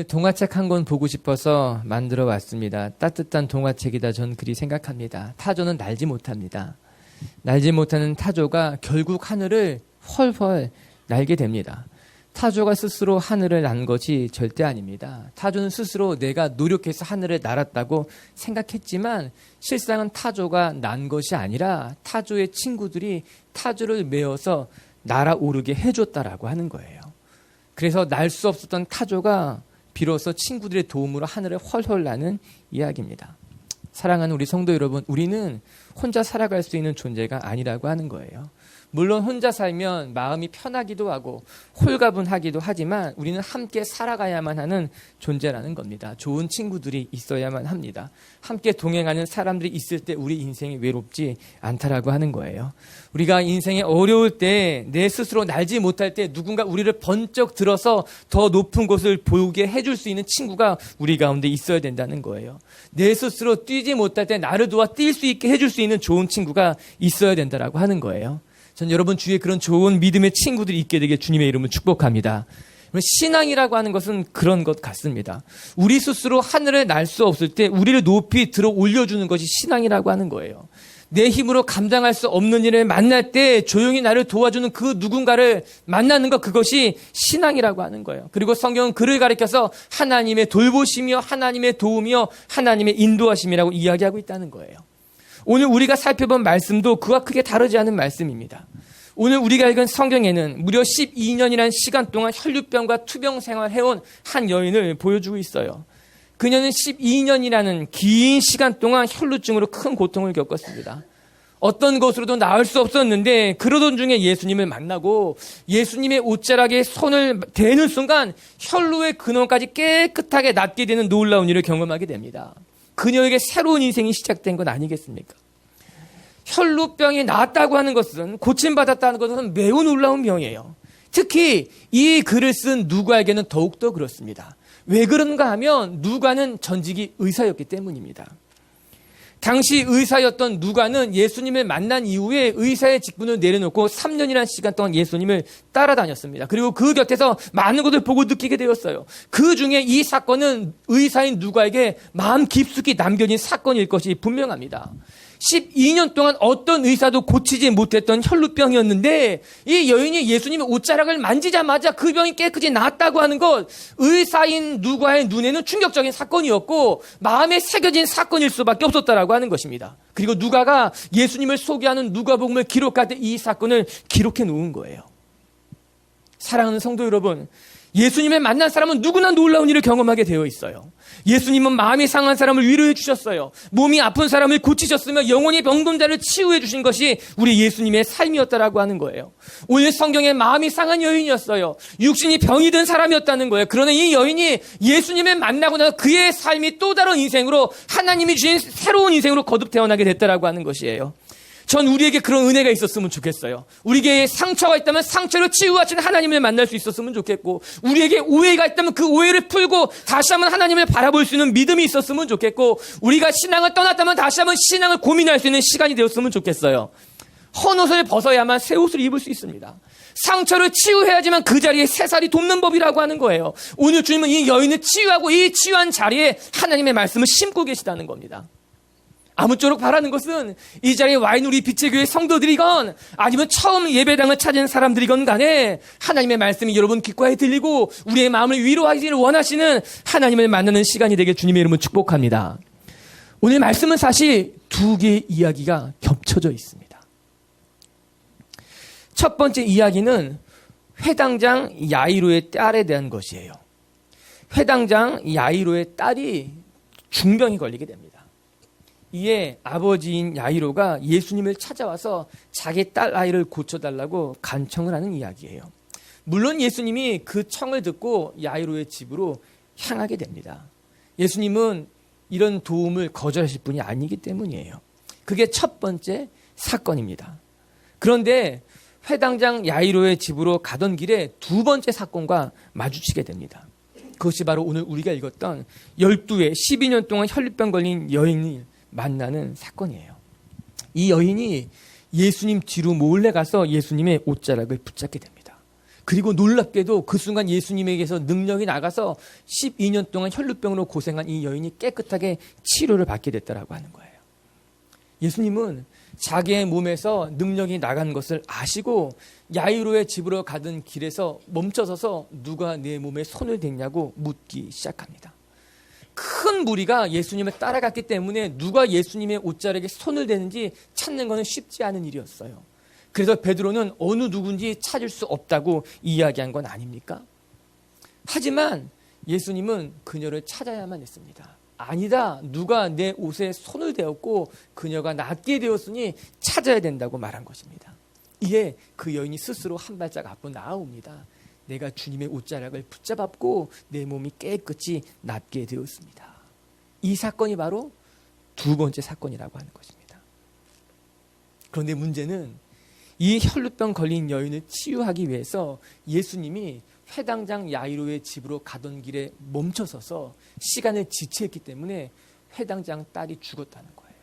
동화책 한 권 보고 싶어서 만들어 왔습니다. 따뜻한 동화책이다 전 그리 생각합니다. 타조는 날지 못합니다. 날지 못하는 타조가 결국 하늘을 훨훨 날게 됩니다. 타조가 스스로 하늘을 난 것이 절대 아닙니다. 타조는 스스로 내가 노력해서 하늘을 날았다고 생각했지만 실상은 타조가 난 것이 아니라 타조의 친구들이 타조를 메어서 날아오르게 해줬다라고 하는 거예요. 그래서 날 수 없었던 타조가 비로소 친구들의 도움으로 하늘을 훨훨 나는 이야기입니다. 사랑하는 우리 성도 여러분, 우리는 혼자 살아갈 수 있는 존재가 아니라고 하는 거예요. 물론 혼자 살면 마음이 편하기도 하고 홀가분하기도 하지만 우리는 함께 살아가야만 하는 존재라는 겁니다. 좋은 친구들이 있어야만 합니다. 함께 동행하는 사람들이 있을 때 우리 인생이 외롭지 않다라고 하는 거예요. 우리가 인생에 어려울 때, 내 스스로 날지 못할 때 누군가 우리를 번쩍 들어서 더 높은 곳을 보게 해줄 수 있는 친구가 우리 가운데 있어야 된다는 거예요. 내 스스로 뛰지 못할 때 나를 도와 뛸 수 있게 해줄 수 있는 좋은 친구가 있어야 된다라고 하는 거예요. 전 여러분 주위에 그런 좋은 믿음의 친구들이 있게 되길 주님의 이름으로 축복합니다. 신앙이라고 하는 것은 그런 것 같습니다. 우리 스스로 하늘을 날 수 없을 때 우리를 높이 들어 올려주는 것이 신앙이라고 하는 거예요. 내 힘으로 감당할 수 없는 일을 만날 때 조용히 나를 도와주는 그 누군가를 만나는 것, 그것이 신앙이라고 하는 거예요. 그리고 성경은 그를 가리켜서 하나님의 돌보심이요, 하나님의 도움이요, 하나님의 인도하심이라고 이야기하고 있다는 거예요. 오늘 우리가 살펴본 말씀도 그와 크게 다르지 않은 말씀입니다. 오늘 우리가 읽은 성경에는 무려 12년이라는 시간 동안 혈루병과 투병 생활해온 한 여인을 보여주고 있어요. 그녀는 12년이라는 긴 시간 동안 혈루증으로 큰 고통을 겪었습니다. 어떤 것으로도 나을 수 없었는데 그러던 중에 예수님을 만나고 예수님의 옷자락에 손을 대는 순간 혈루의 근원까지 깨끗하게 낫게 되는 놀라운 일을 경험하게 됩니다. 그녀에게 새로운 인생이 시작된 건 아니겠습니까? 혈루병이 나았다고 하는 것은, 고침받았다는 것은 매우 놀라운 병이에요. 특히 이 글을 쓴 누가에게는 더욱더 그렇습니다. 왜 그런가 하면 누가는 전직이 의사였기 때문입니다. 당시 의사였던 누가는 예수님을 만난 이후에 의사의 직분을 내려놓고 3년이라는 시간 동안 예수님을 따라다녔습니다. 그리고 그 곁에서 많은 것을 보고 느끼게 되었어요. 그 중에 이 사건은 의사인 누가에게 마음 깊숙이 남겨진 사건일 것이 분명합니다. 12년 동안 어떤 의사도 고치지 못했던 혈루병이었는데 이 여인이 예수님의 옷자락을 만지자마자 그 병이 깨끗이 나았다고 하는 것, 의사인 누가의 눈에는 충격적인 사건이었고 마음에 새겨진 사건일 수밖에 없었다라고 하는 것입니다. 그리고 누가가 예수님을 소개하는 누가복음을 기록할 때 이 사건을 기록해 놓은 거예요. 사랑하는 성도 여러분, 예수님을 만난 사람은 누구나 놀라운 일을 경험하게 되어 있어요. 예수님은 마음이 상한 사람을 위로해 주셨어요. 몸이 아픈 사람을 고치셨으며 영혼이 병든 자를 치유해 주신 것이 우리 예수님의 삶이었다라고 하는 거예요. 오늘 성경에 마음이 상한 여인이었어요. 육신이 병이 든 사람이었다는 거예요. 그러나 이 여인이 예수님을 만나고 나서 그의 삶이 또 다른 인생으로, 하나님이 주신 새로운 인생으로 거듭 태어나게 됐다라고 하는 것이에요. 전 우리에게 그런 은혜가 있었으면 좋겠어요. 우리에게 상처가 있다면 상처를 치유하시는 하나님을 만날 수 있었으면 좋겠고, 우리에게 오해가 있다면 그 오해를 풀고 다시 한번 하나님을 바라볼 수 있는 믿음이 있었으면 좋겠고, 우리가 신앙을 떠났다면 다시 한번 신앙을 고민할 수 있는 시간이 되었으면 좋겠어요. 헌옷을 벗어야만 새 옷을 입을 수 있습니다. 상처를 치유해야지만 그 자리에 새살이 돋는 법이라고 하는 거예요. 오늘 주님은 이 여인을 치유하고 이 치유한 자리에 하나님의 말씀을 심고 계시다는 겁니다. 아무쪼록 바라는 것은 이 자리에 와 있는 우리 빛의 교회 성도들이건 아니면 처음 예배당을 찾은 사람들이건 간에 하나님의 말씀이 여러분 귓가에 들리고 우리의 마음을 위로하기를 원하시는 하나님을 만나는 시간이 되길 주님의 이름으로 축복합니다. 오늘 말씀은 사실 두 개의 이야기가 겹쳐져 있습니다. 첫 번째 이야기는 회당장 야이로의 딸에 대한 것이에요. 회당장 야이로의 딸이 중병이 걸리게 됩니다. 이에 아버지인 야이로가 예수님을 찾아와서 자기 딸 아이를 고쳐달라고 간청을 하는 이야기예요. 물론 예수님이 그 청을 듣고 야이로의 집으로 향하게 됩니다. 예수님은 이런 도움을 거절하실 분이 아니기 때문이에요. 그게 첫 번째 사건입니다. 그런데 회당장 야이로의 집으로 가던 길에 두 번째 사건과 마주치게 됩니다. 그것이 바로 오늘 우리가 읽었던 12의 12년 동안 혈루병 걸린 여인이 만나는 사건이에요. 이 여인이 예수님 뒤로 몰래 가서 예수님의 옷자락을 붙잡게 됩니다. 그리고 놀랍게도 그 순간 예수님에게서 능력이 나가서 12년 동안 혈루병으로 고생한 이 여인이 깨끗하게 치료를 받게 됐다라고 하는 거예요. 예수님은 자기의 몸에서 능력이 나간 것을 아시고 야이로의 집으로 가던 길에서 멈춰서서 누가 내 몸에 손을 댔냐고 묻기 시작합니다. 큰 무리가 예수님을 따라갔기 때문에 누가 예수님의 옷자락에 손을 대는지 찾는 것은 쉽지 않은 일이었어요. 그래서 베드로는 어느 누군지 찾을 수 없다고 이야기한 건 아닙니까? 하지만 예수님은 그녀를 찾아야만 했습니다. 아니다. 누가 내 옷에 손을 대었고 그녀가 낫게 되었으니 찾아야 된다고 말한 것입니다. 이에 그 여인이 스스로 한 발짝 앞으로 나아옵니다. 내가 주님의 옷자락을 붙잡았고 내 몸이 깨끗이 낫게 되었습니다. 이 사건이 바로 두 번째 사건이라고 하는 것입니다. 그런데 문제는 이 혈루병 걸린 여인을 치유하기 위해서 예수님이 회당장 야이로의 집으로 가던 길에 멈춰서서 시간을 지체했기 때문에 회당장 딸이 죽었다는 거예요.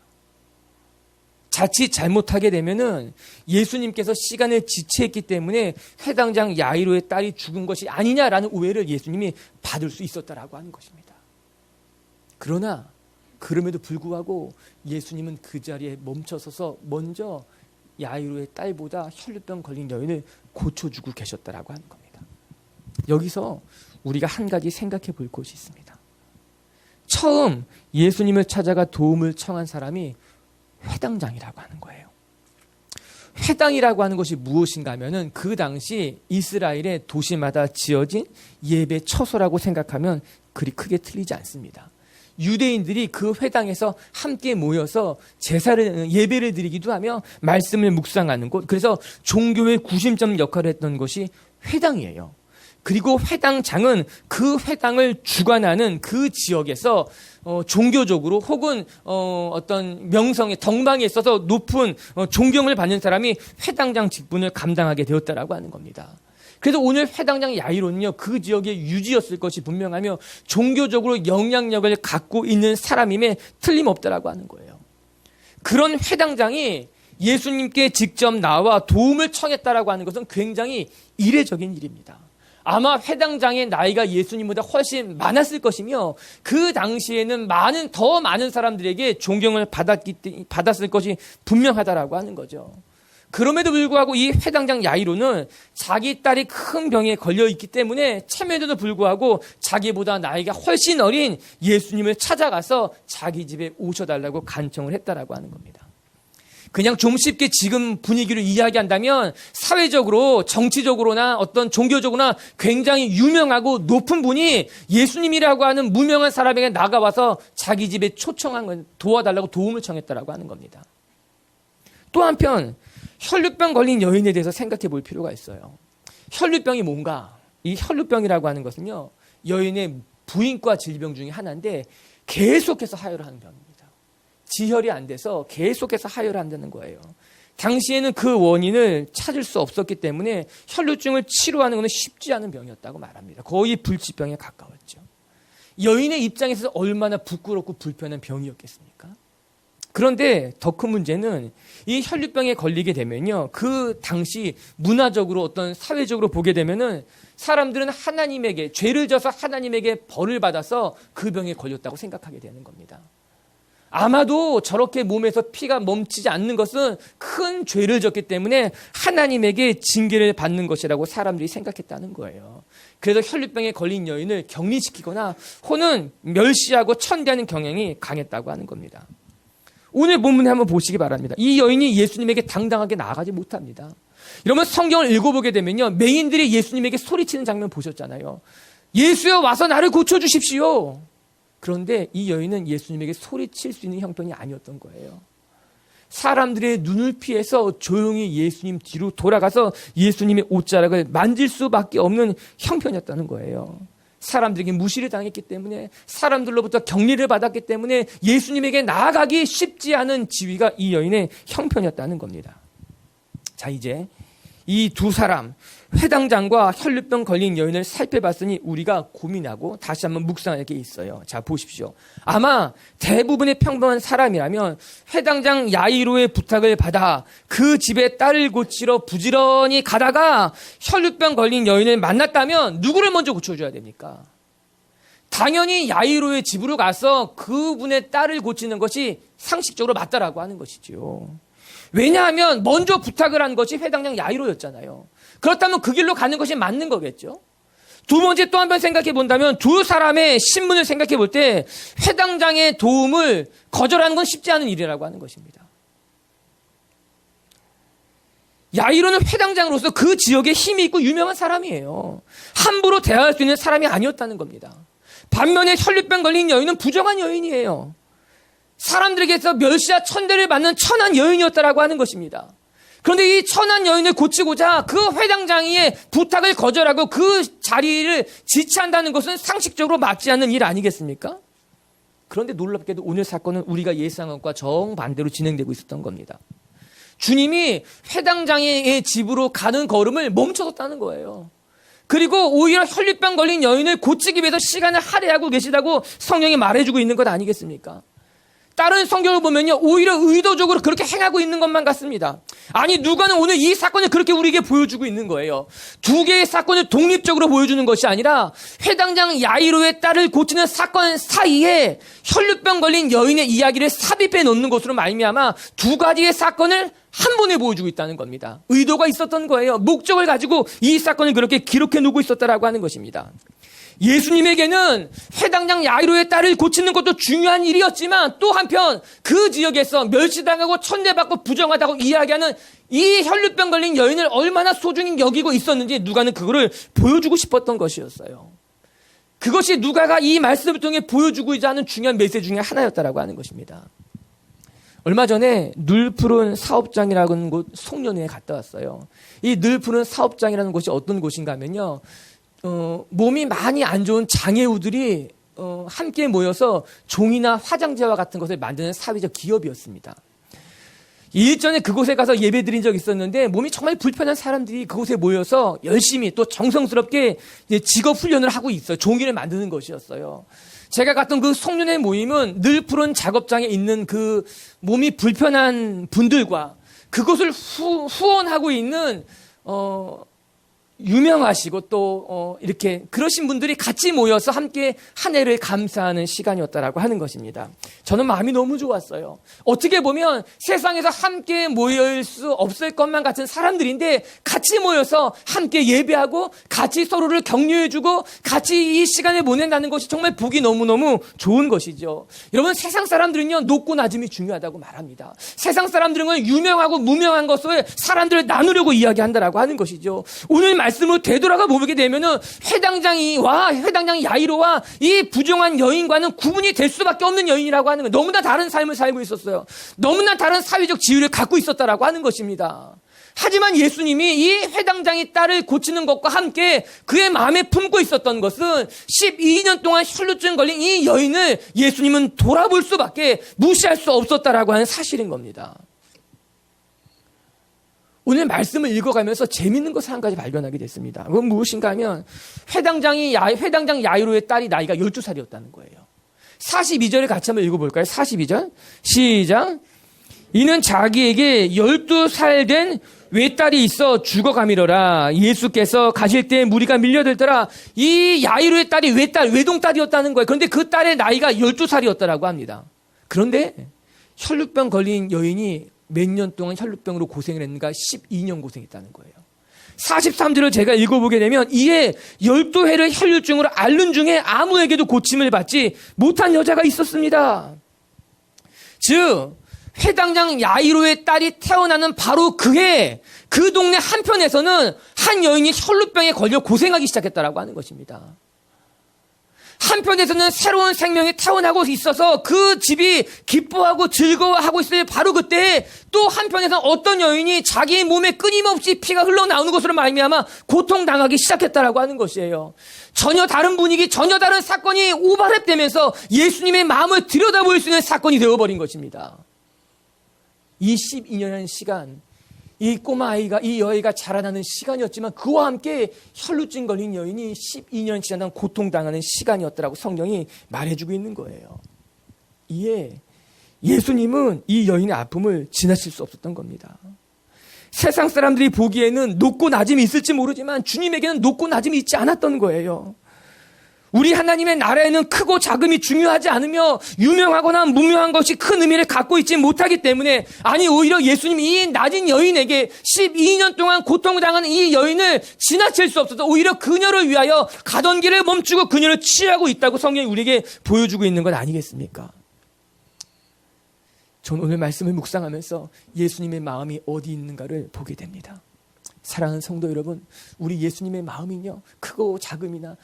자칫 잘못하게 되면은 예수님께서 시간을 지체했기 때문에 회당장 야이로의 딸이 죽은 것이 아니냐라는 오해를 예수님이 받을 수 있었다라고 하는 것입니다. 그러나 그럼에도 불구하고 예수님은 그 자리에 멈춰서서 먼저 야이로의 딸보다 혈루병 걸린 여인을 고쳐주고 계셨다라고 하는 겁니다. 여기서 우리가 한 가지 생각해 볼 것이 있습니다. 처음 예수님을 찾아가 도움을 청한 사람이 회당장이라고 하는 거예요. 회당이라고 하는 것이 무엇인가 하면은 그 당시 이스라엘의 도시마다 지어진 예배 처소라고 생각하면 그리 크게 틀리지 않습니다. 유대인들이 그 회당에서 함께 모여서 예배를 드리기도 하며 말씀을 묵상하는 곳, 그래서 종교의 구심점 역할을 했던 것이 회당이에요. 그리고 회당장은 그 회당을 주관하는 그 지역에서 종교적으로 혹은 어떤 명성의 덕망에 있어서 높은 존경을 받는 사람이 회당장 직분을 감당하게 되었다라고 하는 겁니다. 그래서 오늘 회당장 야이로는요, 그 지역의 유지였을 것이 분명하며 종교적으로 영향력을 갖고 있는 사람임에 틀림없다라고 하는 거예요. 그런 회당장이 예수님께 직접 나와 도움을 청했다라고 하는 것은 굉장히 이례적인 일입니다. 아마 회당장의 나이가 예수님보다 훨씬 많았을 것이며 그 당시에는 더 많은 사람들에게 존경을 받았을 것이 분명하다라고 하는 거죠. 그럼에도 불구하고 이 회당장 야이로는 자기 딸이 큰 병에 걸려 있기 때문에 참에도 불구하고 자기보다 나이가 훨씬 어린 예수님을 찾아가서 자기 집에 오셔달라고 간청을 했다라고 하는 겁니다. 그냥 좀 쉽게 지금 분위기를 이야기한다면 사회적으로, 정치적으로나 어떤 종교적으로나 굉장히 유명하고 높은 분이 예수님이라고 하는 무명한 사람에게 나가와서 자기 집에 초청한 건 도와달라고 도움을 청했다라고 하는 겁니다. 또 한편 혈루병 걸린 여인에 대해서 생각해 볼 필요가 있어요. 혈루병이 뭔가? 이 혈루병이라고 하는 것은요, 여인의 부인과 질병 중에 하나인데 계속해서 하혈을 하는 병입니다. 지혈이 안 돼서 계속해서 하혈을 한다는 거예요. 당시에는 그 원인을 찾을 수 없었기 때문에 혈루증을 치료하는 것은 쉽지 않은 병이었다고 말합니다. 거의 불치병에 가까웠죠. 여인의 입장에서 얼마나 부끄럽고 불편한 병이었겠습니까? 그런데 더 큰 문제는 이 혈루병에 걸리게 되면요, 그 당시 문화적으로 어떤 사회적으로 보게 되면은 사람들은 하나님에게, 죄를 져서 하나님에게 벌을 받아서 그 병에 걸렸다고 생각하게 되는 겁니다. 아마도 저렇게 몸에서 피가 멈추지 않는 것은 큰 죄를 졌기 때문에 하나님에게 징계를 받는 것이라고 사람들이 생각했다는 거예요. 그래서 혈루병에 걸린 여인을 격리시키거나 혹은 멸시하고 천대하는 경향이 강했다고 하는 겁니다. 오늘 본문에 한번 보시기 바랍니다. 이 여인이 예수님에게 당당하게 나아가지 못합니다. 이러면 성경을 읽어보게 되면요, 맹인들이 예수님에게 소리치는 장면 보셨잖아요. 예수여, 와서 나를 고쳐주십시오. 그런데 이 여인은 예수님에게 소리칠 수 있는 형편이 아니었던 거예요. 사람들의 눈을 피해서 조용히 예수님 뒤로 돌아가서 예수님의 옷자락을 만질 수밖에 없는 형편이었다는 거예요. 사람들에게 무시를 당했기 때문에, 사람들로부터 격리를 받았기 때문에 예수님에게 나아가기 쉽지 않은 지위가 이 여인의 형편이었다는 겁니다. 자, 이제 이 두 사람, 회당장과 혈루병 걸린 여인을 살펴봤으니 우리가 고민하고 다시 한번 묵상할 게 있어요. 자, 보십시오. 아마 대부분의 평범한 사람이라면 회당장 야이로의 부탁을 받아 그 집에 딸을 고치러 부지런히 가다가 혈루병 걸린 여인을 만났다면 누구를 먼저 고쳐줘야 됩니까? 당연히 야이로의 집으로 가서 그분의 딸을 고치는 것이 상식적으로 맞다라고 하는 것이지요. 왜냐하면 먼저 부탁을 한 것이 회당장 야이로였잖아요. 그렇다면 그 길로 가는 것이 맞는 거겠죠. 두 번째 또 한 번 생각해 본다면 두 사람의 신분을 생각해 볼 때 회당장의 도움을 거절하는 건 쉽지 않은 일이라고 하는 것입니다. 야이로는 회당장으로서 그 지역에 힘이 있고 유명한 사람이에요. 함부로 대화할 수 있는 사람이 아니었다는 겁니다. 반면에 혈루병 걸린 여인은 부정한 여인이에요. 사람들에게서 멸시와 천대를 받는 천한 여인이었다라고 하는 것입니다. 그런데 이 천한 여인을 고치고자 그 회당장의 부탁을 거절하고 그 자리를 지체한다는 것은 상식적으로 맞지 않는 일 아니겠습니까? 그런데 놀랍게도 오늘 사건은 우리가 예상한 것과 정반대로 진행되고 있었던 겁니다. 주님이 회당장의 집으로 가는 걸음을 멈춰섰다는 거예요. 그리고 오히려 혈루병 걸린 여인을 고치기 위해서 시간을 할애하고 계시다고 성경이 말해주고 있는 것 아니겠습니까? 다른 성경을 보면요, 오히려 의도적으로 그렇게 행하고 있는 것만 같습니다. 아니, 누가는 오늘 이 사건을 그렇게 우리에게 보여주고 있는 거예요. 두 개의 사건을 독립적으로 보여주는 것이 아니라 회당장 야이로의 딸을 고치는 사건 사이에 혈루병 걸린 여인의 이야기를 삽입해 놓는 것으로 말미암아 두 가지의 사건을 한 번에 보여주고 있다는 겁니다. 의도가 있었던 거예요. 목적을 가지고 이 사건을 그렇게 기록해 놓고 있었다라고 하는 것입니다. 예수님에게는 회당장 야이로의 딸을 고치는 것도 중요한 일이었지만 또 한편 그 지역에서 멸시당하고 천대받고 부정하다고 이야기하는 이 혈루병 걸린 여인을 얼마나 소중히 여기고 있었는지 누가는 그거를 보여주고 싶었던 것이었어요. 그것이 누가가 이 말씀을 통해 보여주고자 하는 중요한 메시지 중에 하나였다라고 하는 것입니다. 얼마 전에 늘 푸른 사업장이라는 곳 송년회에 갔다 왔어요. 이 늘 푸른 사업장이라는 곳이 어떤 곳인가 하면요, 몸이 많이 안 좋은 장애우들이 함께 모여서 종이나 화장지와 같은 것을 만드는 사회적 기업이었습니다. 일전에 그곳에 가서 예배 드린 적이 있었는데 몸이 정말 불편한 사람들이 그곳에 모여서 열심히 또 정성스럽게 직업 훈련을 하고 있어요. 종이를 만드는 것이었어요. 제가 갔던 그 송년회 모임은 늘 푸른 작업장에 있는 그 몸이 불편한 분들과 그것을 후원하고 있는 유명하시고 또 이렇게 그러신 분들이 같이 모여서 함께 한 해를 감사하는 시간이었다라고 하는 것입니다. 저는 마음이 너무 좋았어요. 어떻게 보면 세상에서 함께 모일 수 없을 것만 같은 사람들인데 같이 모여서 함께 예배하고 같이 서로를 격려해주고 같이 이 시간을 보낸다는 것이 정말 보기 너무너무 좋은 것이죠. 여러분, 세상 사람들은요, 높고 낮음이 중요하다고 말합니다. 세상 사람들은 유명하고 무명한 것을 사람들을 나누려고 이야기한다라고 하는 것이죠. 오늘 말씀을 되돌아가 보게 되면은 회당장 야이로와 이 부정한 여인과는 구분이 될 수밖에 없는 여인이라고 하는 거예요. 너무나 다른 삶을 살고 있었어요. 너무나 다른 사회적 지위를 갖고 있었다라고 하는 것입니다. 하지만 예수님이 이 회당장의 딸을 고치는 것과 함께 그의 마음에 품고 있었던 것은 12년 동안 혈루증 걸린 이 여인을 예수님은 돌아볼 수밖에 무시할 수 없었다라고 하는 사실인 겁니다. 오늘 말씀을 읽어가면서 재밌는 것을 한 가지 발견하게 됐습니다. 그건 무엇인가 하면 회당장 야이로의 딸이 나이가 12살이었다는 거예요. 42절을 같이 한번 읽어볼까요? 42절 시작. 이는 자기에게 12살 된 외딸이 있어 죽어가미러라. 예수께서 가실 때 무리가 밀려들더라. 이 야이로의 딸이 외동딸이었다는 거예요. 그런데 그 딸의 나이가 12살이었다라고 합니다. 그런데 혈루병 걸린 여인이 몇 년 동안 혈루병으로 고생을 했는가? 12년 고생했다는 거예요. 43절을 제가 읽어보게 되면 이에 12회를 혈루증으로 앓는 중에 아무에게도 고침을 받지 못한 여자가 있었습니다. 즉 회당장 야이로의 딸이 태어나는 바로 그해 그 동네 한편에서는 한 여인이 혈루병에 걸려 고생하기 시작했다라고 하는 것입니다. 한편에서는 새로운 생명이 태어나고 있어서 그 집이 기뻐하고 즐거워하고 있어요. 바로 그때 또 한편에서는 어떤 여인이 자기 몸에 끊임없이 피가 흘러나오는 것으로 말미암아 고통당하기 시작했다라고 하는 것이에요. 전혀 다른 분위기, 전혀 다른 사건이 오버랩되면서 예수님의 마음을 들여다볼 수 있는 사건이 되어버린 것입니다. 이 12년이라는 시간, 이 꼬마 아이가, 이 여아이가 자라나는 시간이었지만 그와 함께 혈루증 걸린 여인이 12년 지난 고통당하는 시간이었더라고 성경이 말해주고 있는 거예요. 이에 예수님은 이 여인의 아픔을 지나칠 수 없었던 겁니다. 세상 사람들이 보기에는 높고 낮음이 있을지 모르지만 주님에게는 높고 낮음이 있지 않았던 거예요. 우리 하나님의 나라에는 크고 작음이 중요하지 않으며 유명하거나 무명한 것이 큰 의미를 갖고 있지 못하기 때문에, 아니 오히려 예수님이 이 낮은 여인에게 12년 동안 고통을 당하는 이 여인을 지나칠 수 없어서 오히려 그녀를 위하여 가던 길을 멈추고 그녀를 치유하고 있다고 성경이 우리에게 보여주고 있는 것 아니겠습니까? 전 오늘 말씀을 묵상하면서 예수님의 마음이 어디 있는가를 보게 됩니다. 사랑하는 성도 여러분, 우리 예수님의 마음은요, 크고 작음이나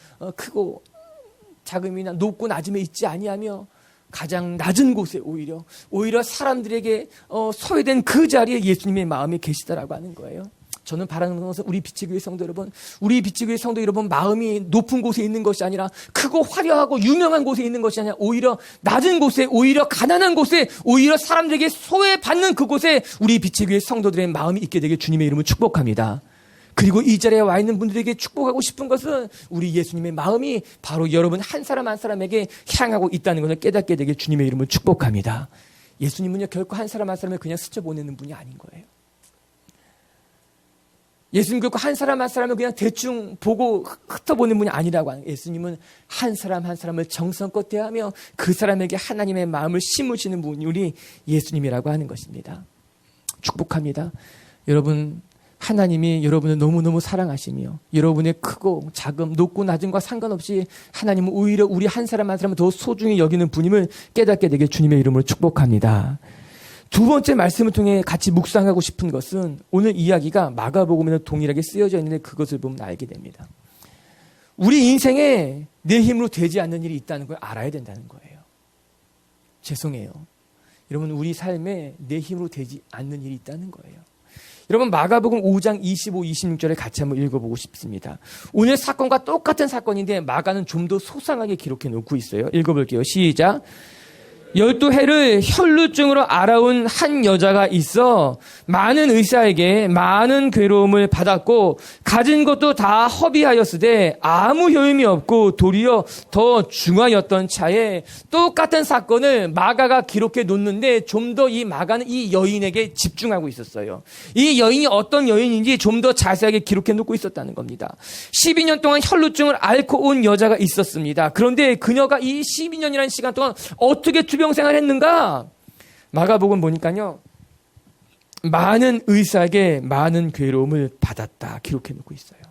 높고 낮음에 있지 아니하며 가장 낮은 곳에 오히려 사람들에게 소외된 그 자리에 예수님의 마음이 계시다라고 하는 거예요. 저는 바라는 것은 우리 빛의 성도 여러분 마음이 높은 곳에 있는 것이 아니라 크고 화려하고 유명한 곳에 있는 것이 아니라 오히려 낮은 곳에, 오히려 가난한 곳에, 오히려 사람들에게 소외받는 그곳에 우리 빛의 성도들의 마음이 있게 되길 주님의 이름으로 축복합니다. 그리고 이 자리에 와 있는 분들에게 축복하고 싶은 것은 우리 예수님의 마음이 바로 여러분 한 사람 한 사람에게 향하고 있다는 것을 깨닫게 되길 주님의 이름으로 축복합니다. 예수님은요, 결코 한 사람 한 사람을 그냥 스쳐보내는 분이 아닌 거예요. 예수님 결코 한 사람 한 사람을 그냥 대충 보고 흩어보는 분이 아니라고 하는 거예요. 예수님은 한 사람 한 사람을 정성껏 대하며 그 사람에게 하나님의 마음을 심으시는 분이 우리 예수님이라고 하는 것입니다. 축복합니다. 여러분, 하나님이 여러분을 너무너무 사랑하시며 여러분의 크고 작음, 높고 낮음과 상관없이 하나님은 오히려 우리 한 사람 한 사람을 더 소중히 여기는 분임을 깨닫게 되길 주님의 이름으로 축복합니다. 두 번째 말씀을 통해 같이 묵상하고 싶은 것은 오늘 이야기가 마가복음에는 동일하게 쓰여져 있는데 그것을 보면 알게 됩니다. 우리 인생에 내 힘으로 되지 않는 일이 있다는 걸 알아야 된다는 거예요. 죄송해요. 여러분, 우리 삶에 내 힘으로 되지 않는 일이 있다는 거예요. 여러분, 마가복음 5장 25, 26절을 같이 한번 읽어보고 싶습니다. 오늘 사건과 똑같은 사건인데 마가는 좀 더 소상하게 기록해 놓고 있어요. 읽어볼게요. 시작. 12해를 혈루증으로 앓아온 한 여자가 있어 많은 의사에게 많은 괴로움을 받았고 가진 것도 다 허비하였으되 아무 효임이 없고 도리어 더 중하였던 차에 똑같은 사건을 마가가 기록해 놓는데 좀 더 이 마가는 이 여인에게 집중하고 있었어요. 이 여인이 어떤 여인인지 좀 더 자세하게 기록해 놓고 있었다는 겁니다. 12년 동안 혈루증을 앓고 온 여자가 있었습니다. 그런데 그녀가 이 12년이라는 시간 동안 어떻게 투병생활을 했는가? 마가복음 보니까요, 많은 의사에게 많은 괴로움을 받았다 기록해 놓고 있어요.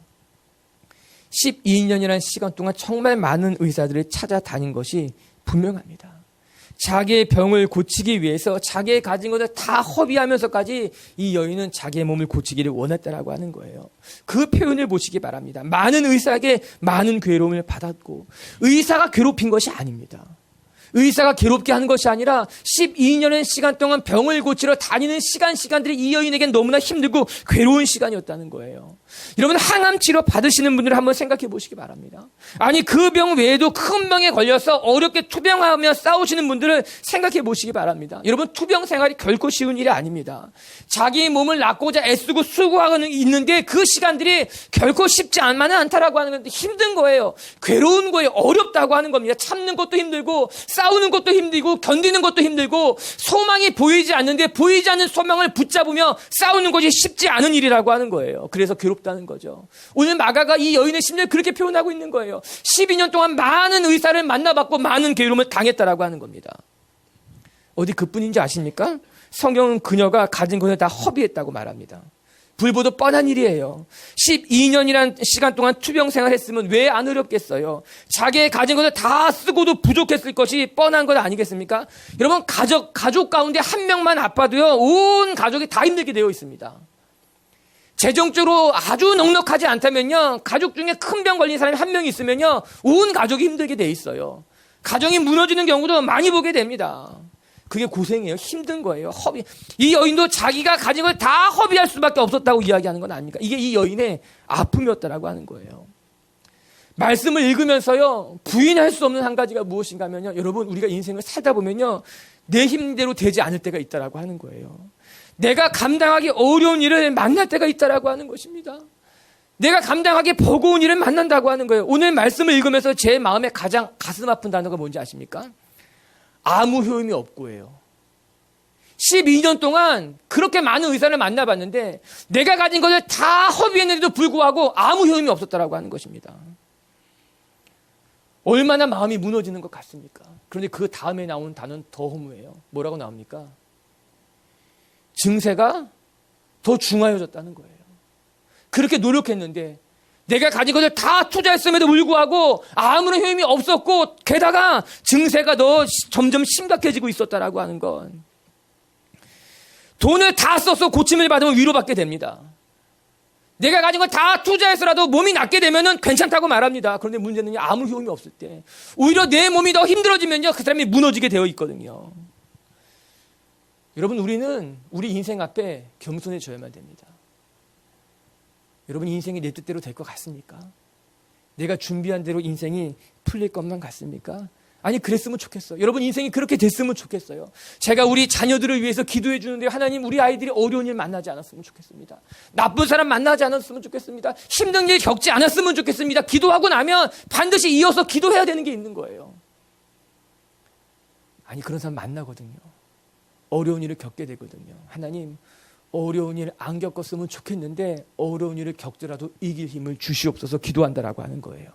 12년이라는 시간 동안 정말 많은 의사들을 찾아다닌 것이 분명합니다. 자기의 병을 고치기 위해서 자기의 가진 것을 다 허비하면서까지 이 여인은 자기의 몸을 고치기를 원했다라고 하는 거예요. 그 표현을 보시기 바랍니다. 많은 의사에게 많은 괴로움을 받았고, 의사가 괴롭힌 것이 아닙니다. 의사가 괴롭게 하는 것이 아니라 12년의 시간 동안 병을 고치러 다니는 시간들이 이 여인에겐 너무나 힘들고 괴로운 시간이었다는 거예요. 여러분, 항암 치료 받으시는 분들을 한번 생각해 보시기 바랍니다. 아니, 그 병 외에도 큰 병에 걸려서 어렵게 투병하며 싸우시는 분들을 생각해 보시기 바랍니다. 여러분, 투병 생활이 결코 쉬운 일이 아닙니다. 자기 몸을 낫고자 애쓰고 수고하고 있는데 그 시간들이 결코 쉽지 않다라고 하는 건데 힘든 거예요. 괴로운 거예요. 어렵다고 하는 겁니다. 참는 것도 힘들고 싸우는 것도 힘들고 견디는 것도 힘들고 소망이 보이지 않는데 보이지 않는 소망을 붙잡으며 싸우는 것이 쉽지 않은 일이라고 하는 거예요. 그래서 괴롭다는 거죠. 오늘 마가가 이 여인의 심리를 그렇게 표현하고 있는 거예요. 12년 동안 많은 의사를 만나봤고 많은 괴로움을 당했다라고 하는 겁니다. 어디 그뿐인지 아십니까? 성경은 그녀가 가진 것을 다 허비했다고 말합니다. 불보듯 뻔한 일이에요. 12년이란 시간 동안 투병 생활했으면 왜 안 어렵겠어요? 자기의 가진 것을 다 쓰고도 부족했을 것이 뻔한 것 아니겠습니까? 여러분, 가족 가운데 한 명만 아파도요, 온 가족이 다 힘들게 되어 있습니다. 재정적으로 아주 넉넉하지 않다면요, 가족 중에 큰 병 걸린 사람이 한 명 있으면요, 온 가족이 힘들게 돼 있어요. 가정이 무너지는 경우도 많이 보게 됩니다. 그게 고생이에요. 힘든 거예요. 허비. 이 여인도 자기가 가진 걸 다 허비할 수밖에 없었다고 이야기하는 건 아닙니까? 이게 이 여인의 아픔이었다라고 하는 거예요. 말씀을 읽으면서요, 부인할 수 없는 한 가지가 무엇인가 하면요, 여러분, 우리가 인생을 살다 보면요, 내 힘대로 되지 않을 때가 있다라고 하는 거예요. 내가 감당하기 어려운 일을 만날 때가 있다라고 하는 것입니다. 내가 감당하기 버거운 일을 만난다고 하는 거예요. 오늘 말씀을 읽으면서 제 마음에 가장 가슴 아픈 단어가 뭔지 아십니까? 아무 효임이 없고예요. 12년 동안 그렇게 많은 의사를 만나봤는데 내가 가진 것을 다 허비했는데도 불구하고 아무 효임이 없었다라고 하는 것입니다. 얼마나 마음이 무너지는 것 같습니까? 그런데 그 다음에 나오는 단어는 더 허무해요. 뭐라고 나옵니까? 증세가 더 중하여졌다는 거예요. 그렇게 노력했는데 내가 가진 것을 다 투자했음에도 불구하고 아무런 효임이 없었고 게다가 증세가 더 점점 심각해지고 있었다라고 하는 건 돈을 다 써서 고침을 받으면 위로받게 됩니다. 내가 가진 걸 다 투자해서라도 몸이 낫게 되면 괜찮다고 말합니다. 그런데 문제는 아무 효임이 없을 때 오히려 내 몸이 더 힘들어지면요 그 사람이 무너지게 되어 있거든요. 여러분 우리는 우리 인생 앞에 겸손해져야만 됩니다. 여러분 인생이 내 뜻대로 될 것 같습니까? 내가 준비한 대로 인생이 풀릴 것만 같습니까? 아니 그랬으면 좋겠어요. 여러분 인생이 그렇게 됐으면 좋겠어요. 제가 우리 자녀들을 위해서 기도해 주는데 하나님 우리 아이들이 어려운 일 만나지 않았으면 좋겠습니다. 나쁜 사람 만나지 않았으면 좋겠습니다. 힘든 일 겪지 않았으면 좋겠습니다. 기도하고 나면 반드시 이어서 기도해야 되는 게 있는 거예요. 아니 그런 사람 만나거든요. 어려운 일을 겪게 되거든요. 하나님 어려운 일 안 겪었으면 좋겠는데 어려운 일을 겪더라도 이길 힘을 주시옵소서 기도한다라고 하는 거예요.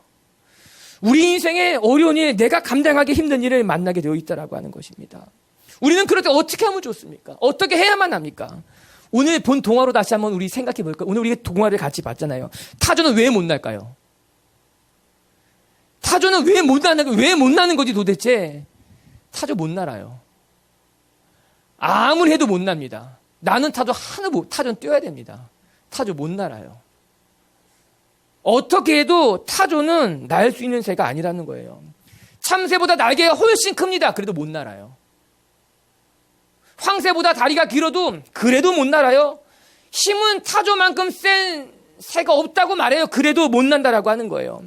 우리 인생에 어려운 일, 내가 감당하기 힘든 일을 만나게 되어 있다라고 하는 것입니다. 우리는 그럴 때 어떻게 하면 좋습니까? 어떻게 해야만 합니까? 오늘 본 동화로 다시 한번 우리 생각해 볼까요? 오늘 우리가 동화를 같이 봤잖아요. 타조는 왜 못 날까요? 타조는 왜 못 나는 거지 도대체? 타조 못 날아요. 아무리 해도 못 납니다. 나는 타조 타조는 뛰어야 됩니다. 타조 못 날아요. 어떻게 해도 타조는 날 수 있는 새가 아니라는 거예요. 참새보다 날개가 훨씬 큽니다. 그래도 못 날아요. 황새보다 다리가 길어도 그래도 못 날아요. 힘은 타조만큼 센 새가 없다고 말해요. 그래도 못 난다라고 하는 거예요.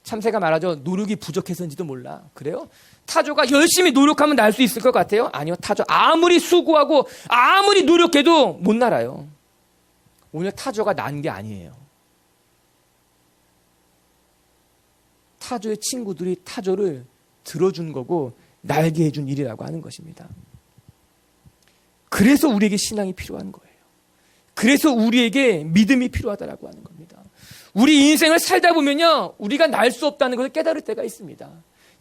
참새가 말하죠. 노력이 부족해서인지도 몰라. 그래요? 타조가 열심히 노력하면 날 수 있을 것 같아요? 아니요. 타조 아무리 수고하고 아무리 노력해도 못 날아요. 오늘 타조가 난 게 아니에요. 타조의 친구들이 타조를 들어준 거고 날게 해준 일이라고 하는 것입니다. 그래서 우리에게 신앙이 필요한 거예요. 그래서 우리에게 믿음이 필요하다라고 하는 겁니다. 우리 인생을 살다 보면요, 우리가 날 수 없다는 것을 깨달을 때가 있습니다.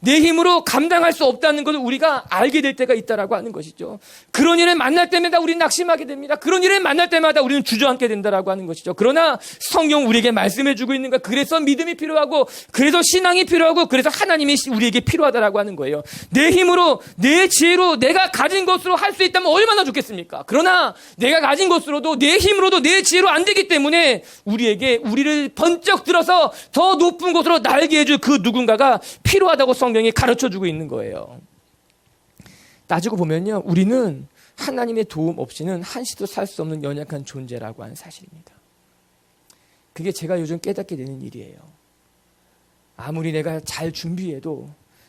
내 힘으로 감당할 수 없다는 것을 우리가 알게 될 때가 있다라고 하는 것이죠. 그런 일을 만날 때마다 우리는 낙심하게 됩니다. 그런 일을 만날 때마다 우리는 주저앉게 된다라고 하는 것이죠. 그러나 성경 우리에게 말씀해주고 있는 것, 그래서 믿음이 필요하고, 그래서 신앙이 필요하고, 그래서 하나님이 우리에게 필요하다라고 하는 거예요. 내 힘으로, 내 지혜로, 내가 가진 것으로 할 수 있다면 얼마나 좋겠습니까? 그러나 내가 가진 것으로도, 내 힘으로도, 내 지혜로 안 되기 때문에 우리를 번쩍 들어서 더 높은 곳으로 날게 해줄 그 누군가가 필요하다고 성경이 가르쳐주고 있는 거예요. 따지고 보면요, 우리는 하나님의 도움 없이는 한시도 살 수 없는 연약한 존재라고 하는 사실입니다. 그게 제가 요즘 깨닫게 되는 일이에요. 아무리 내가 잘 준비해도,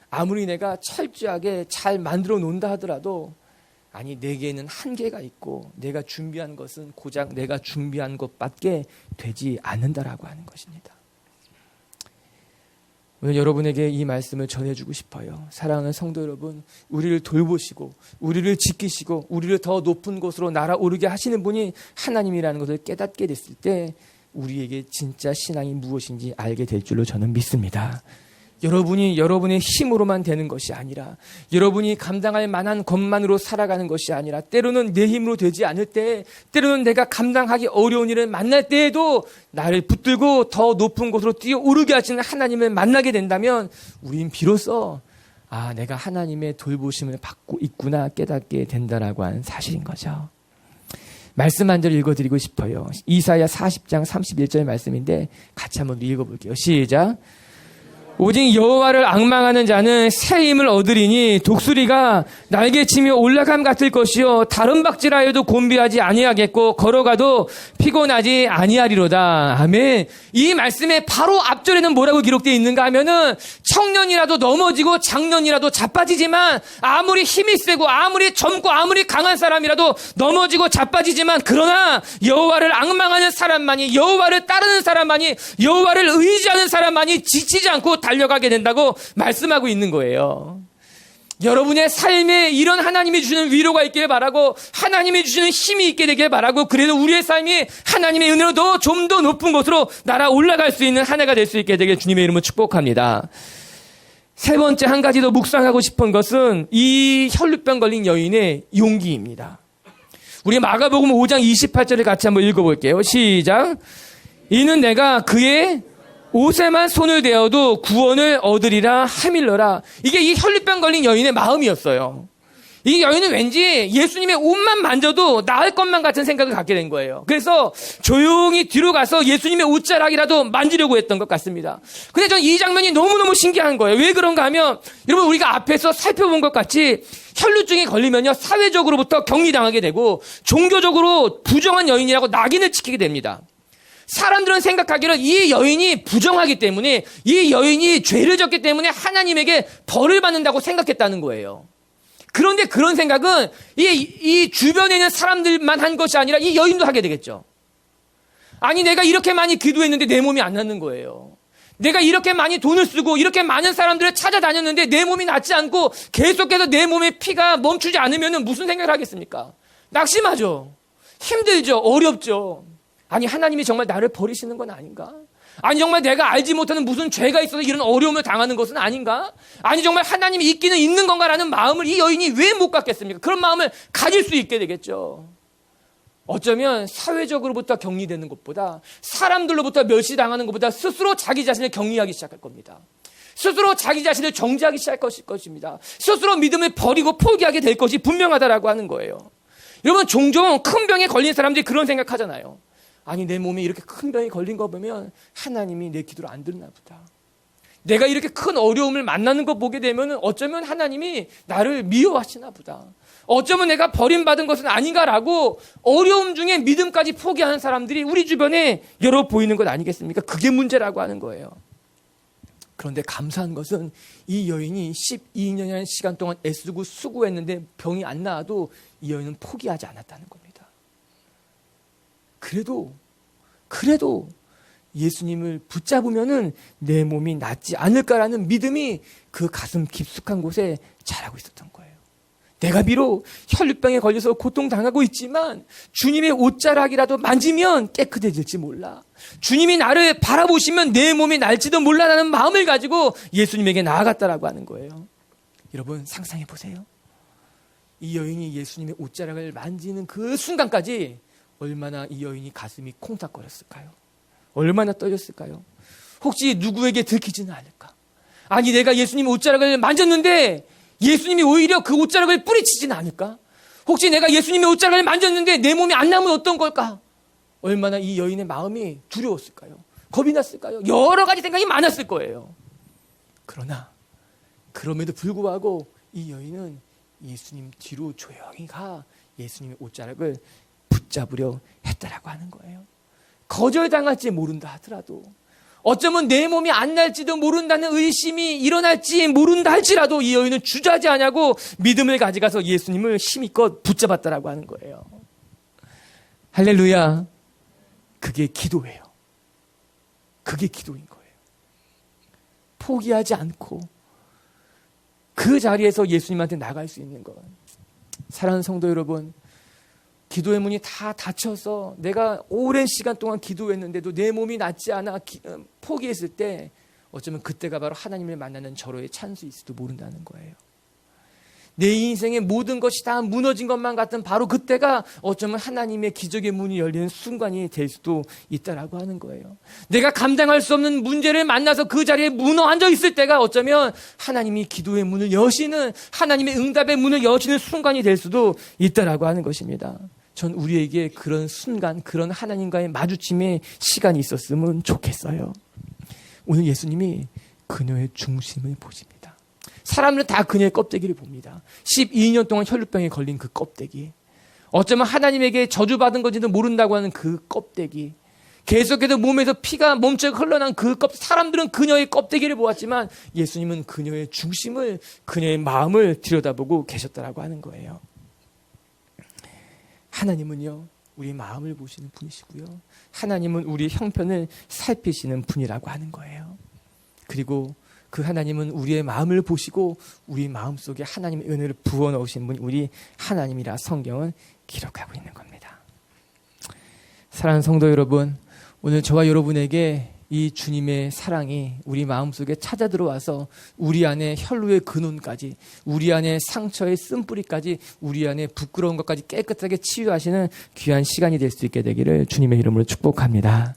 아무리 내가 철저하게 잘 만들어 놓는다 하더라도, 아니 내게는 한계가 있고 내가 준비한 것은 고작 내가 준비한 것밖에 되지 않는다라고 하는 것입니다. 오늘 여러분에게 이 말씀을 전해주고 싶어요. 사랑하는 성도 여러분, 우리를 돌보시고 우리를 지키시고 우리를 더 높은 곳으로 날아오르게 하시는 분이 하나님이라는 것을 깨닫게 됐을 때 우리에게 진짜 신앙이 무엇인지 알게 될 줄로 저는 믿습니다. 여러분이 여러분의 힘으로만 되는 것이 아니라, 여러분이 감당할 만한 것만으로 살아가는 것이 아니라, 때로는 내 힘으로 되지 않을 때, 때로는 내가 감당하기 어려운 일을 만날 때에도 나를 붙들고 더 높은 곳으로 뛰어오르게 하시는 하나님을 만나게 된다면 우린 비로소 내가 하나님의 돌보심을 받고 있구나 깨닫게 된다라고 하는 사실인 거죠. 말씀 한 절 읽어드리고 싶어요. 이사야 40장 31절 말씀인데 같이 한번 읽어볼게요. 시작. 오직 여호와를 앙망하는 자는 새 힘을 얻으리니 독수리가 날개치며 올라감 같을 것이요 다른 박질하여도 곤비하지 아니하겠고 걸어가도 피곤하지 아니하리로다. 아멘. 이 말씀에 바로 앞절에는 뭐라고 기록되어 있는가 하면은 청년이라도 넘어지고 장년이라도 자빠지지만 아무리 힘이 세고 아무리 젊고 아무리 강한 사람이라도 넘어지고 자빠지지만 그러나 여호와를 앙망하는 사람만이 여호와를 따르는 사람만이 여호와를 의지하는 사람만이 지치지 않고 달려가게 된다고 말씀하고 있는 거예요. 여러분의 삶에 이런 하나님이 주시는 위로가 있기를 바라고 하나님이 주시는 힘이 있게 되길 바라고 그래도 우리의 삶이 하나님의 은혜로 좀 더 높은 곳으로 날아 올라갈 수 있는 한 해가 될 수 있게 되길 주님의 이름으로 축복합니다. 세 번째 한 가지 더 묵상하고 싶은 것은 이 혈루병 걸린 여인의 용기입니다. 우리 마가복음 5장 28절을 같이 한번 읽어볼게요. 시작. 이는 내가 그의 옷에만 손을 대어도 구원을 얻으리라 하밀러라. 이게 이 혈루병 걸린 여인의 마음이었어요. 이 여인은 왠지 예수님의 옷만 만져도 나을 것만 같은 생각을 갖게 된 거예요. 그래서 조용히 뒤로 가서 예수님의 옷자락이라도 만지려고 했던 것 같습니다. 근데 전 이 장면이 너무너무 신기한 거예요. 왜 그런가 하면 여러분 우리가 앞에서 살펴본 것 같이 혈루증이 걸리면요 사회적으로부터 격리당하게 되고 종교적으로 부정한 여인이라고 낙인을 찍히게 됩니다. 사람들은 생각하기를 이 여인이 부정하기 때문에 이 여인이 죄를 졌기 때문에 하나님에게 벌을 받는다고 생각했다는 거예요. 그런데 그런 생각은 이 주변에 있는 사람들만 한 것이 아니라 이 여인도 하게 되겠죠. 아니 내가 이렇게 많이 기도했는데 내 몸이 안 낫는 거예요. 내가 이렇게 많이 돈을 쓰고 이렇게 많은 사람들을 찾아다녔는데 내 몸이 낫지 않고 계속해서 내 몸의 피가 멈추지 않으면 무슨 생각을 하겠습니까? 낙심하죠. 힘들죠. 어렵죠. 아니 하나님이 정말 나를 버리시는 건 아닌가? 아니 정말 내가 알지 못하는 무슨 죄가 있어서 이런 어려움을 당하는 것은 아닌가? 아니 정말 하나님이 있기는 있는 건가라는 마음을 이 여인이 왜 못 갖겠습니까? 그런 마음을 가질 수 있게 되겠죠. 어쩌면 사회적으로부터 격리되는 것보다 사람들로부터 멸시당하는 것보다 스스로 자기 자신을 격리하기 시작할 겁니다. 스스로 자기 자신을 정죄하기 시작할 것입니다. 스스로 믿음을 버리고 포기하게 될 것이 분명하다라고 하는 거예요. 여러분 종종 큰 병에 걸린 사람들이 그런 생각하잖아요. 아니 내 몸에 이렇게 큰 병이 걸린 거 보면 하나님이 내 기도를 안 듣나 보다. 내가 이렇게 큰 어려움을 만나는 거 보게 되면 어쩌면 하나님이 나를 미워하시나 보다. 어쩌면 내가 버림받은 것은 아닌가라고 어려움 중에 믿음까지 포기하는 사람들이 우리 주변에 여러 보이는 것 아니겠습니까? 그게 문제라고 하는 거예요. 그런데 감사한 것은 이 여인이 12년이라는 시간 동안 애쓰고 수고했는데 병이 안 나아도 이 여인은 포기하지 않았다는 겁니다. 그래도 예수님을 붙잡으면은 내 몸이 낫지 않을까라는 믿음이 그 가슴 깊숙한 곳에 자라고 있었던 거예요. 내가 비록 혈루병에 걸려서 고통당하고 있지만 주님의 옷자락이라도 만지면 깨끗해질지 몰라. 주님이 나를 바라보시면 내 몸이 날지도 몰라라는 마음을 가지고 예수님에게 나아갔다라고 하는 거예요. 여러분 상상해 보세요. 이 여인이 예수님의 옷자락을 만지는 그 순간까지 얼마나 이 여인이 가슴이 콩닥거렸을까요? 얼마나 떨렸을까요? 혹시 누구에게 들키지는 않을까? 아니 내가 예수님의 옷자락을 만졌는데 예수님이 오히려 그 옷자락을 뿌리치지는 않을까? 혹시 내가 예수님의 옷자락을 만졌는데 내 몸이 안 나면 어떤 걸까? 얼마나 이 여인의 마음이 두려웠을까요? 겁이 났을까요? 여러 가지 생각이 많았을 거예요. 그러나 그럼에도 불구하고 이 여인은 예수님 뒤로 조용히 가 예수님의 옷자락을 붙잡으려 했다라고 하는 거예요. 거절당할지 모른다 하더라도 어쩌면 내 몸이 안 날지도 모른다는 의심이 일어날지 모른다 할지라도 이 여인은 주저하지 않냐고 믿음을 가져가서 예수님을 힘껏 붙잡았다라고 하는 거예요. 할렐루야. 그게 기도예요. 그게 기도인 거예요. 포기하지 않고 그 자리에서 예수님한테 나갈 수 있는 것. 사랑하는 성도 여러분, 기도의 문이 다 닫혀서 내가 오랜 시간 동안 기도했는데도 내 몸이 낫지 않아 포기했을 때 어쩌면 그때가 바로 하나님을 만나는 절호의 찬스일지도 모른다는 거예요. 내 인생의 모든 것이 다 무너진 것만 같은 바로 그때가 어쩌면 하나님의 기적의 문이 열리는 순간이 될 수도 있다라고 하는 거예요. 내가 감당할 수 없는 문제를 만나서 그 자리에 무너 앉아 있을 때가 어쩌면 하나님이 기도의 문을 여시는 하나님의 응답의 문을 여시는 순간이 될 수도 있다라고 하는 것입니다. 전 우리에게 그런 순간, 그런 하나님과의 마주침의 시간이 있었으면 좋겠어요. 오늘 예수님이 그녀의 중심을 보십니다. 사람들은 다 그녀의 껍데기를 봅니다. 12년 동안 혈루병에 걸린 그 껍데기. 어쩌면 하나님에게 저주받은 건지도 모른다고 하는 그 껍데기. 계속해서 몸에서 피가 몸쪽에 흘러난 그 껍데기. 사람들은 그녀의 껍데기를 보았지만 예수님은 그녀의 중심을, 그녀의 마음을 들여다보고 계셨다라고 하는 거예요. 하나님은요, 우리 마음을 보시는 분이시고요. 하나님은 우리 형편을 살피시는 분이라고 하는 거예요. 그리고 그 하나님은 우리의 마음을 보시고 우리 마음속에 하나님의 은혜를 부어넣으신 분이 우리 하나님이라 성경은 기록하고 있는 겁니다. 사랑하는 성도 여러분, 오늘 저와 여러분에게 이 주님의 사랑이 우리 마음속에 찾아 들어와서 우리 안에 혈루의 근원까지, 우리 안에 상처의 쓴뿌리까지, 우리 안에 부끄러운 것까지 깨끗하게 치유하시는 귀한 시간이 될 수 있게 되기를 주님의 이름으로 축복합니다.